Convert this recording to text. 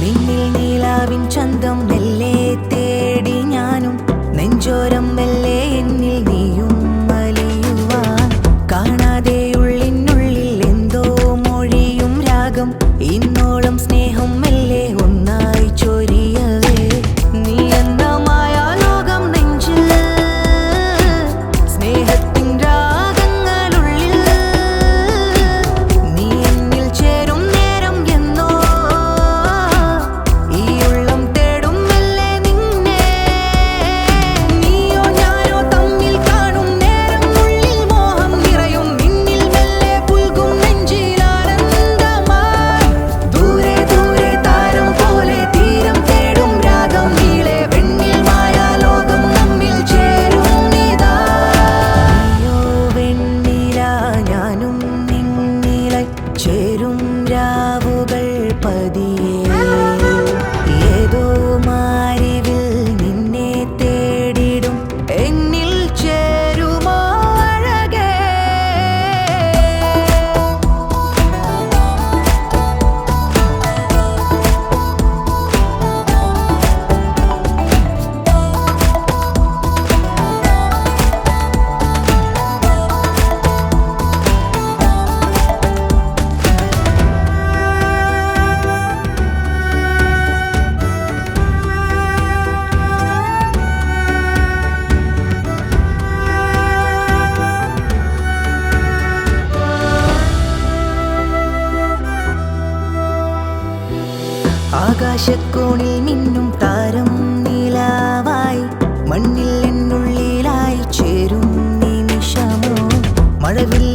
നിന്നിൽ നീലാവിൻ ചന്തം മെല്ലെ തേടി ഞാനും നെഞ്ചോരം മെല്ലെ എന്നിൽ നീയും വലിയുവാൻ കാണാതെ ഉള്ളിനുള്ളിൽ എന്തോ മൊഴിയും രാഗം ഇന്നോളം സ്നേഹം മെല്ലെ ഒന്നായി ചൊരിയവേ നീ എന്ന മായാലോകം നെഞ്ചിൽ സ്നേഹത്തിൻ രാഗങ്ങളുള്ളിൽ നീ എന്നിൽ ചേരും നേരം എന്നോ ഈ ഉള്ളം തേടും മെല്ലെ നിന്നെ നീയോ ഞാനോ തമ്മിൽ കാണും നേരം ഉള്ളിൽ മോഹം നിറയും നിന്നിൽ മെല്ലെ പുൽകും നെഞ്ചിലാനന്ദമായി ദൂരെ ദൂരെ താരം പോലെ തീരം തേടും രാഗം നീളെ വെണ്ണിൽ മായാലോകം നമ്മിൽ ചേരും നീതാ നീയോ വെണ്ണില ഞാനും നിന്നിലായി ചേരും രാവുകൾ പതിയെ ഏതോ മാരിവിൽ നിന്നെ തേടിടും എന്നിൽ ചേരുമോ അഴകേ ആകാശക്കോണിൽ മിന്നും താരം നിലാവായി മണ്ണിൽ എന്നുള്ളിലായി ചേരും നിമിഷമോ മഴവിൽ